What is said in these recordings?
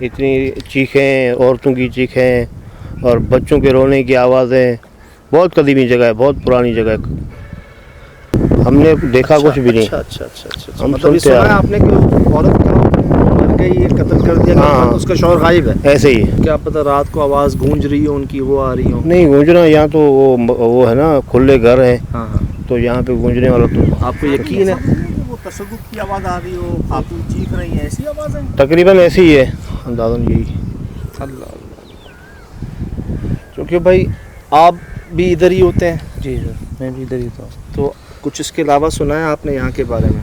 इतनी चीखें, औरतों की चीखें और बच्चों के रोने की आवाज़ें। बहुत कदीमी जगह है, बहुत पुरानी जगह है। हमने देखा कुछ भी नहीं। अच्छा। हम मतलब ये सुनते सुना आ है रहे आपने कि औरत का मर गई है, कत्ल कर दिया गया, हाँ। उसका शौहर गायब है। ऐसे ही। क्या पता रात को आवाज़ गूंज रही हो उनकी, वो आ रही हो। नहीं गूंजना, यहाँ तो वो है ना, खुले घर हैं, हाँ। तो यहाँ पे गूंजने वाला तो आपको यकीन है? वो तशद्दुद की आवाज़ आ रही हो, खातून चीख रही है, ऐसी आवाज़ है? तकरीबन ऐसे ही है अंदाज़न यही। अल्लाह। क्योंकि भाई आप भी इधर ही होते हैं। जी सर, मैं भी इधर ही था। तो कुछ इसके अलावा सुना है आपने यहाँ के बारे में?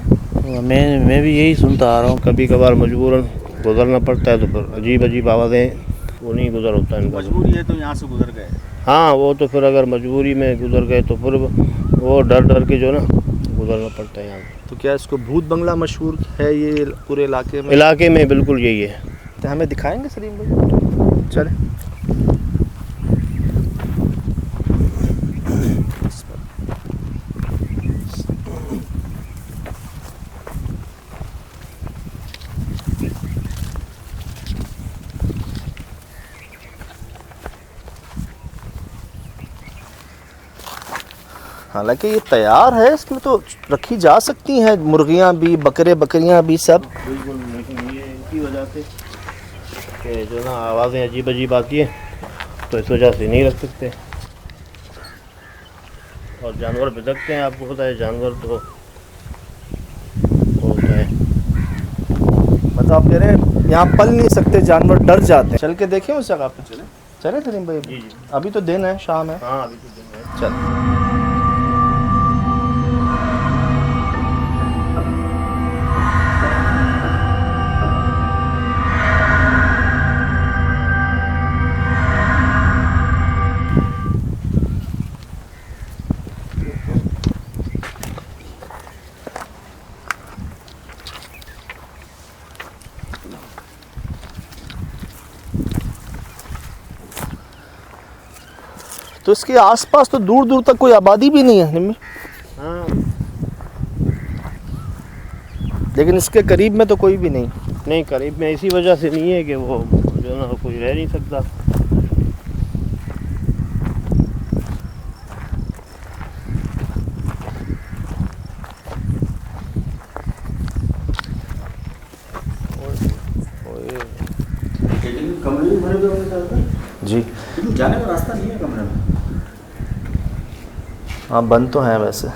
मैं भी यही सुनता आ रहा हूँ। कभी कभार मजबूरन गुजरना पड़ता है, तो फिर अजीब अजीब आवाज़ें, वो नहीं गुजर होता है इनका। मजबूरी है तो यहाँ से गुजर गए। हाँ, वो तो फिर अगर मजबूरी में गुजर गए तो फिर वो डर डर के जो ना गुजरना पड़ता है यहाँ से। तो क्या इसको भूत बंगला मशहूर है ये पूरे इलाके में? इलाके में बिल्कुल यही है। तो हमें दिखाएंगे सलीम भाई? चले। हालांकि ये तैयार है, इसमें तो रखी जा सकती हैं मुर्गियां भी, बकरियां भी, सब। बिल्कुल, लेकिन ये इसी वजह से कि जो ना आवाज़ें अजीब अजीब आती हैं, तो इस वजह से नहीं रख सकते। और जानवर भिड़कते हैं, आपको पता है, जानवर तो होता है। मतलब आप कह रहे हैं यहाँ पल नहीं सकते, जानवर डर जाते हैं। चल के देखें उस जगह पे। चले सलीम भाई? जी। अभी तो दिन है, शाम है। हाँ, अभी तो दिन है। चल। तो इसके आसपास तो दूर दूर तक कोई आबादी भी नहीं है निम्मी। हाँ, लेकिन इसके करीब में तो कोई भी नहीं। नहीं करीब में इसी वजह से नहीं है कि वो जो ना कोई रह नहीं सकता। कमरे में भरे हुए होंगे जी। जाने का रास्ता नहीं है कमरे में। हाँ, बंद तो हैं वैसे।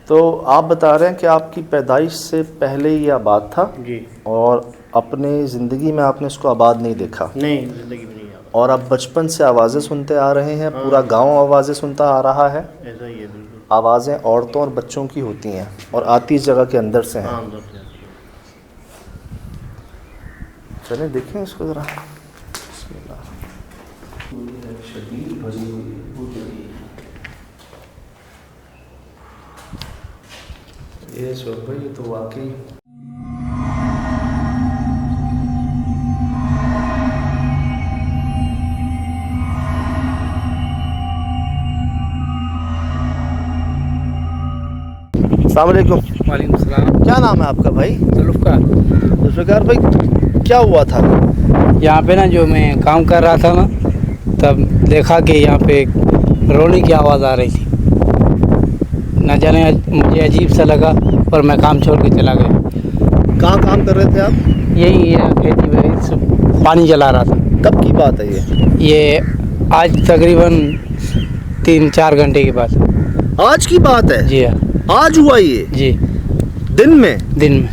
तो आप बता रहे हैं कि आपकी पैदाइश से पहले ये आबाद था जी। और अपने ज़िंदगी में आपने इसको आबाद नहीं देखा। नहीं, ज़िंदगी में नहीं आया। और आप बचपन से आवाज़ें सुनते आ रहे हैं, पूरा गांव आवाज़ें सुनता आ रहा है। ऐसा ही है बिल्कुल। आवाज़ें औरतों और बच्चों की होती हैं और आती इस जगह के अंदर से हैं। हाँ, अंदर से आती है। चलें देखें इसको ज़रा। ये शोर भाई, ये तो वाकई अस्सलाम वालेकुम। वालेकुम सलाम। क्या नाम है आपका भाई? जुल्फ़कार। जुल्फ़कार भाई, क्या हुआ था? यहाँ पे ना जो मैं काम कर रहा था ना, तब देखा कि यहाँ पे रोने की आवाज़ आ रही थी। न जाने मुझे अजीब सा लगा और मैं काम छोड़ के चला गया। कहाँ काम कर रहे थे आप? यही खेती में पानी जला रहा था। कब की बात है ये? ये आज तकरीबन 3-4 घंटे के बाद। आज की बात है? जी हाँ। आज हुआ ये? जी। दिन में? दिन में।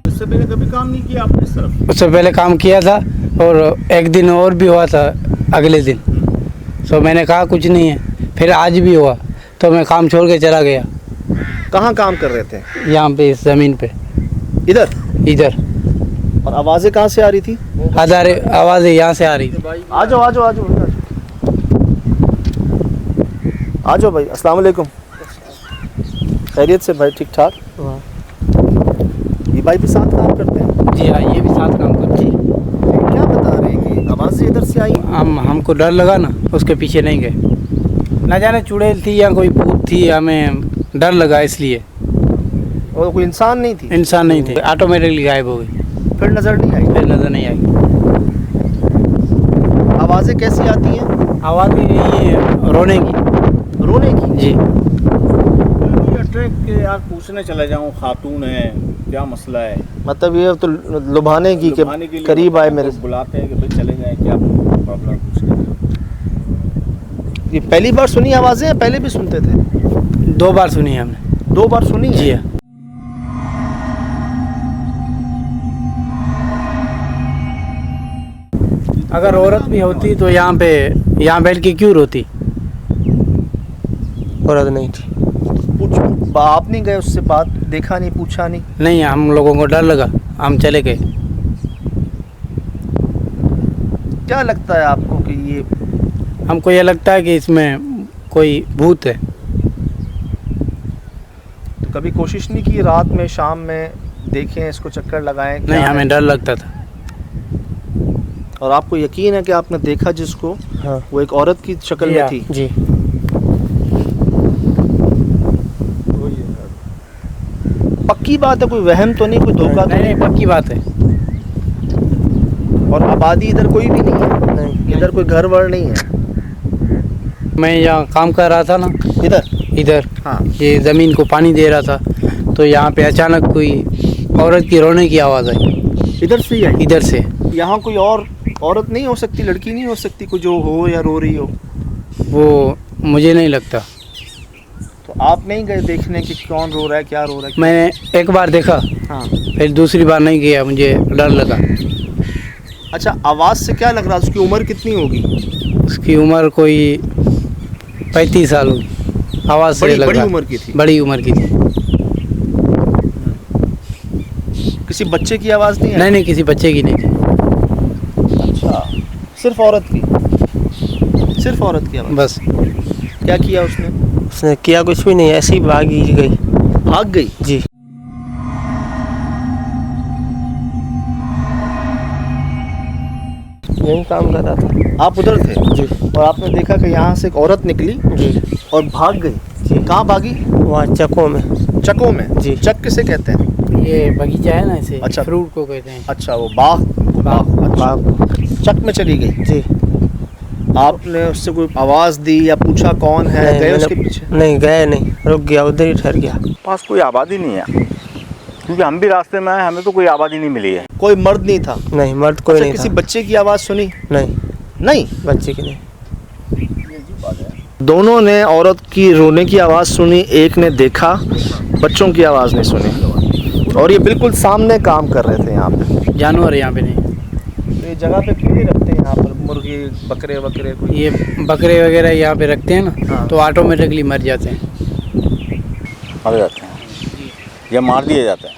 इससे पहले कभी काम नहीं किया आपने इस तरफ? उससे पहले काम किया था और एक दिन और भी हुआ था अगले दिन। तो मैंने कहा कुछ नहीं है, फिर आज भी हुआ तो मैं काम छोड़ के चला गया। कहाँ काम कर रहे थे? यहाँ पे इस ज़मीन पे। इधर? इधर। और आवाज़ें कहाँ से आ रही थी? आवाज़ें यहाँ से आ रही थी। आ जाओ आ जाओ आ जाओ आ जाओ भाई। अस्सलाम वालेकुम। खैरियत से भाई? ठीक ठाक। ये भाई भी साथ काम करते हैं? जी हाँ, ये भी साथ काम करती है। क्या बता रहे हैं कि आवाज़ें इधर से आई? हमको डर लगा ना, उसके पीछे नहीं गए। न जाने चुड़ैल थी या कोई भूत थी, हमें डर लगा इसलिए। और कोई इंसान नहीं थी? इंसान नहीं थे, ऑटोमेटिकली गायब हो गई। फिर नजर नहीं आई? फिर नज़र नहीं आई। आवाजें कैसी आती हैं? आवाज़ भी यही है रोने की। रोने की? जी। अट्रैक्ट के यार पूछने चले जाऊँ खातून है क्या मसला है, मतलब ये तो लुभाने की के लुभाने के लिए करीब आए मतलब मेरे। बुलाते हैं कि भाई चले जाए क्या प्रॉब्लम पूछने। ये पहली बार सुनी आवाजें या पहले भी सुनते थे? 2 बार सुनी है हमने। 2 बार सुनी है? जी हाँ। अगर औरत भी होती तो यहाँ बैठ के क्यों रोती? औरत नहीं थी। पूछ आप नहीं गए उससे, बात देखा नहीं, पूछा नहीं? नहीं, हम लोगों को डर लगा, हम चले गए। क्या लगता है आपको कि ये हमको ये लगता है कि इसमें कोई भूत है। तो कभी कोशिश नहीं की रात में शाम में देखें इसको, चक्कर लगाएं? नहीं, क्या है? हमें डर लगता था। और आपको यकीन है कि आपने देखा जिसको, हाँ वो एक औरत की शक्ल में थी? जी। पक्की बात है, कोई वहम तो नहीं, कोई धोखा तो नहीं, नहीं? पक्की बात है। और आबादी इधर कोई भी नहीं है? नहीं। इधर कोई घर वर नहीं है? मैं यहाँ काम कर रहा था ना, इधर हाँ। ये ज़मीन को पानी दे रहा था, तो यहाँ पे अचानक कोई औरत की रोने की आवाज़ आई इधर से ही है? इधर से। यहाँ कोई और औरत नहीं हो सकती, लड़की नहीं हो सकती कोई जो हो या रो रही हो? वो मुझे नहीं लगता। तो आप नहीं गए देखने कि कौन रो रहा है, क्या रो रहा है? मैंने एक बार देखा, हाँ। फिर दूसरी बार नहीं गया, मुझे डर लगा। अच्छा, आवाज़ से क्या लग रहा है उसकी उम्र कितनी होगी? उसकी उम्र कोई 35 साल होगी। आवाज़ से लग बड़ी रहा। उम्र की थी? बड़ी उम्र की थी। किसी बच्चे की आवाज़ नहीं है? नहीं, किसी बच्चे की नहीं थी। अच्छा, सिर्फ औरत की? सिर्फ औरत की आवाज़? बस। क्या किया उसने? उसने किया कुछ भी नहीं, ऐसी ही भागी गई। भाग गई? जी। यही काम कर रहा था। आप उधर थे? जी। और आपने देखा कि यहाँ से एक औरत निकली जी। और भाग गई? जी। कहाँ भागी? वहाँ चकों में। चकों में? जी। चक किसे कहते हैं? ये बगीचा है ना, इसे अच्छा। फ्रूट को कहते हैं। अच्छा, वो बाग। अच्छा। चक में चली गई? जी। आपने उससे कोई आवाज़ दी या पूछा कौन है? नहीं, गए मैंने- उसके पीछे? नहीं गए नहीं, रुक गया, उधर ही ठहर गया। पास कोई आबादी नहीं है, क्योंकि हम भी रास्ते में आए, हमें तो कोई आबादी नहीं मिली है। कोई मर्द नहीं था? नहीं, मर्द कोई अच्छा, नहीं किसी था। बच्चे की आवाज़ सुनी? नहीं, नहीं। बच्चे की नहीं। दोनों ने औरत की रोने की आवाज़ सुनी, एक ने देखा, बच्चों की आवाज़ नहीं सुनी। और ये बिल्कुल सामने काम कर रहे थे यहाँ पे। जानवर यहाँ पे नहीं। तो ये जगह पे क्यों नहीं रखते यहाँ पर मुर्गे बकरे वकरे कोई? ये बकरे वगैरह यहाँ पे रखते हैं ना, हाँ। तो ऑटोमेटिकली मर जाते हैं। मर जाते हैं या मार दिए जाते हैं।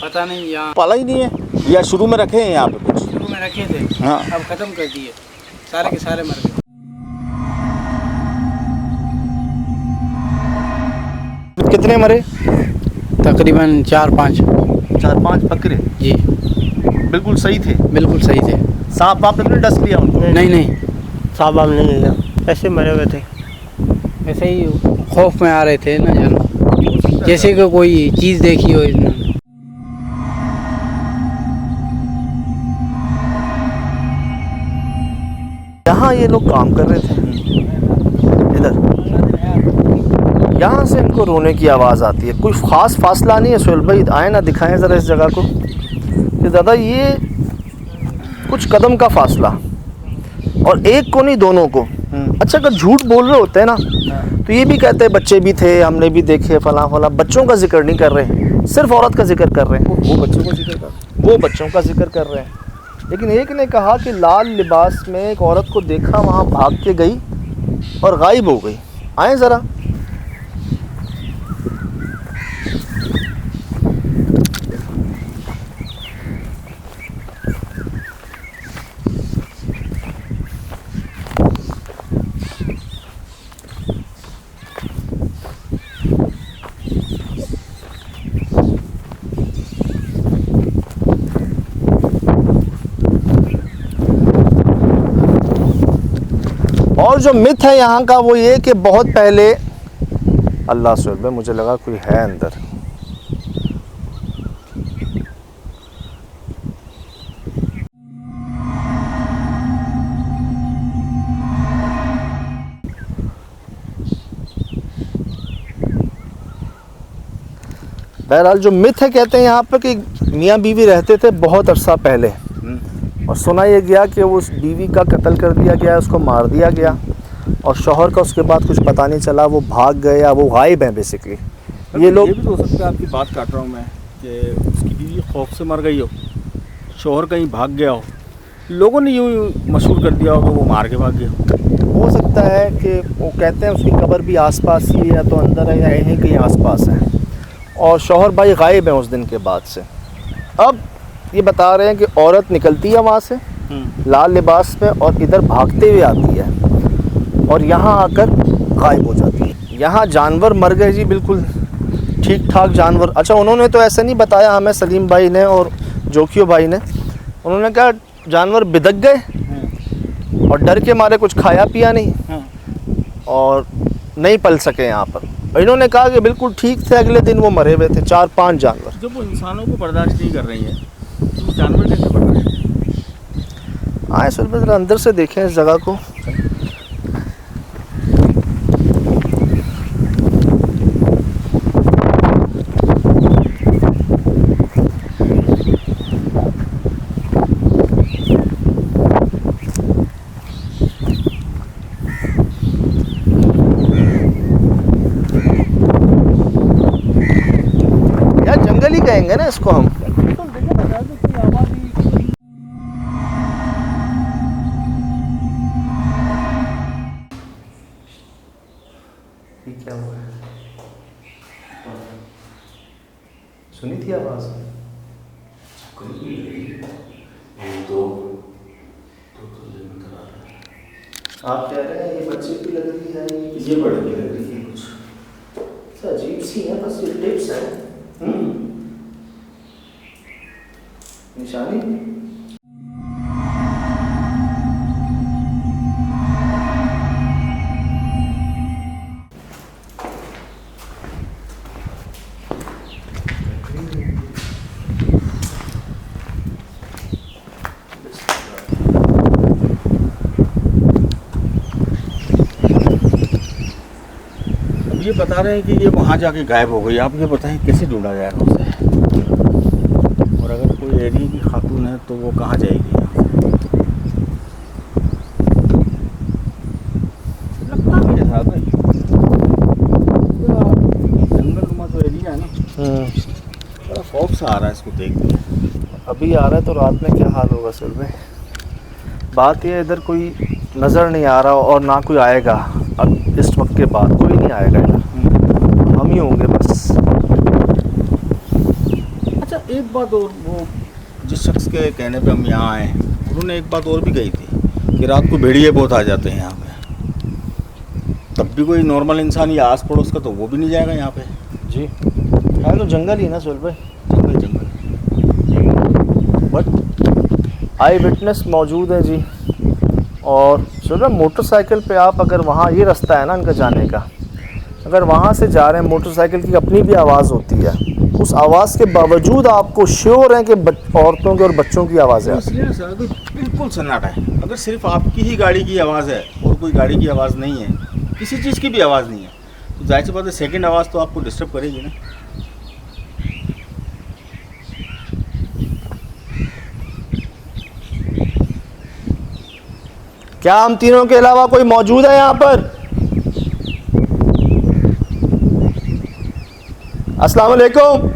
पता नहीं, यहाँ पाला ही नहीं है या शुरू में रखे हैं यहाँ पे कुछ। शुरू में रखे थे, हाँ। अब ख़त्म कर दिए, सारे के सारे मर गए। कितने मरे? तकरीबन 4-5। 4-5 बकरे? जी, बिल्कुल सही थे? बिल्कुल सही थे। सांप वाप ने डस लिया उनको? नहीं, साहब हम नहीं लिया, ऐसे मरे हुए थे। ऐसे ही खौफ में आ रहे थे ना जानवर, जैसे कि कोई चीज़ देखी हो इन्होंने। यहाँ ये लोग काम कर रहे थे इधर, यहाँ से इनको रोने की आवाज़ आती है। कोई ख़ास फासला नहीं है? सोहेल भाई आए ना, दिखाएं ज़रा इस जगह को कि दादा ये कुछ कदम का फासला, और एक को नहीं दोनों को। अच्छा, अगर झूठ बोल रहे होते हैं ना तो ये भी कहते हैं बच्चे भी थे, हमने भी देखे, फला फला। बच्चों का जिक्र नहीं कर रहे, सिर्फ औरत का जिक्र कर रहे हैं। वो बच्चों का जिक्र कर रहे हैं। लेकिन एक ने कहा कि लाल लिबास में एक औरत को देखा, वहाँ भाग के गई और गायब हो गई। आए ज़रा। और जो मिथ है यहाँ का वो ये कि बहुत पहले, अल्लाह सुन भाई, मुझे लगा कोई है अंदर। बहरहाल जो मिथ है, कहते हैं यहाँ पर कि मियाँ बीवी रहते थे बहुत अरसा पहले, और सुना ये गया कि उस बीवी का कत्ल कर दिया गया, उसको मार दिया गया, और शौहर का उसके बाद कुछ पता नहीं चला, वो भाग गए या वो गायब हैं बेसिकली। ये लोग ये भी तो हो सकता है, आपकी बात काट रहा हूँ मैं, कि उसकी बीवी खौफ से मर गई हो, शौहर कहीं भाग गया हो, लोगों ने यूँ मशहूर कर दिया हो कि वो मार के भाग गया। हो सकता है कि वो कहते हैं उसकी कब्र भी आसपास ही है, या तो अंदर है या यहीं कहीं आसपास है, और शौहर भाई गायब हैं उस दिन के बाद से। अब ये बता रहे हैं कि औरत निकलती है वहाँ से लाल लिबास में और इधर भागते हुए आती है और यहाँ आकर गायब हो जाती है। यहाँ जानवर मर गए जी, बिल्कुल ठीक ठाक जानवर। अच्छा, उन्होंने तो ऐसा नहीं बताया हमें, सलीम भाई ने और जोकियो भाई ने, उन्होंने कहा जानवर बिदक गए और डर के मारे कुछ खाया पिया नहीं और नहीं पल सके यहाँ पर। इन्होंने कहा कि बिल्कुल ठीक थे, अगले दिन वो मरे हुए थे 4-5 जानवर। जब वो इंसानों को बर्दाश्त नहीं कर रही है तो जानवर कैसे बर्दाश्त? आए सर ज़रा अंदर से देखें इस जगह को। यार जंगल ही कहेंगे ना इसको हम। क्या हुआ है? सुनी थी आवाज? आप कह रहे हैं ये बच्चे की लग रही है, ये बड़े की लग रही है कुछ। अच्छा, अजीब सी है, बस ये टिप्स है। निशानी ये बता रहे हैं कि ये वहाँ जाके गायब हो गई। आप ये बताएं कैसे ढूंढा जाएगा उसे, और अगर कोई एरिया की खातून है तो वो कहाँ जाएगी? लगता भी है साहब, जंगल तो एरिया है ना, बड़ा खौफ सा आ रहा है इसको देख के। अभी आ रहा है तो रात में क्या हाल होगा सर में। बात ये इधर कोई नज़र नहीं आ रहा और ना कोई आएगा। अब इस वक्त के बाद कोई नहीं आएगा इधर, हम ही होंगे बस। अच्छा, एक बात और, वो जिस शख्स के कहने पे हम यहाँ आए हैं, उन्होंने एक बात और भी कही थी कि रात को भेड़िए बहुत आ जाते हैं यहाँ पे। तब भी कोई नॉर्मल इंसान या आस पड़ोस का तो वो भी नहीं जाएगा यहाँ पे। जी है तो जंगल ही ना सुल भाई, जंगल जंगल। बट आई विटनेस मौजूद है जी। और सुन रहे, मोटरसाइकिल पे आप अगर वहाँ, ये रास्ता है ना इनका जाने का, अगर वहाँ से जा रहे हैं, मोटरसाइकिल की अपनी भी आवाज़ होती है, उस आवाज़ के बावजूद आपको श्योर है कि औरतों की और बच्चों की आवाज़ है। इसलिए सर बिल्कुल सन्नाटा है। अगर सिर्फ आपकी ही गाड़ी की आवाज़ है और कोई गाड़ी की आवाज़ नहीं है, किसी चीज़ की भी आवाज़ नहीं है, तो जाहिर सी बात है सेकंड आवाज़ तो आपको डिस्टर्ब करेगी ना। क्या हम तीनों के अलावा कोई मौजूद है यहाँ पर? अस्सलाम वालेकुम।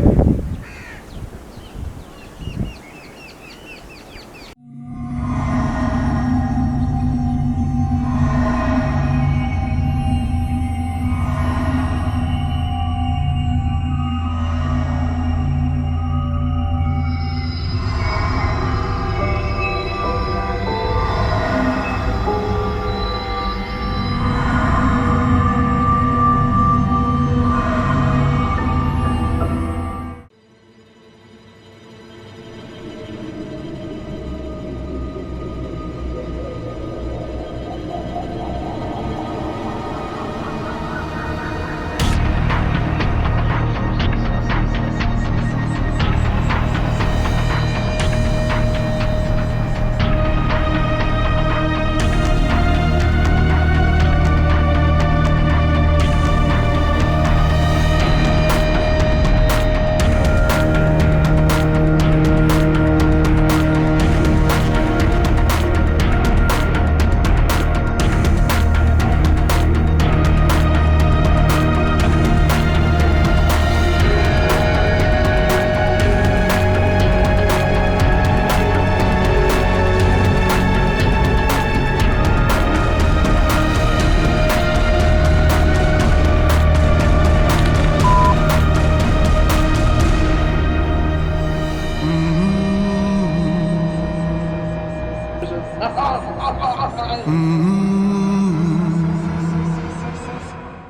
Mm-hmm.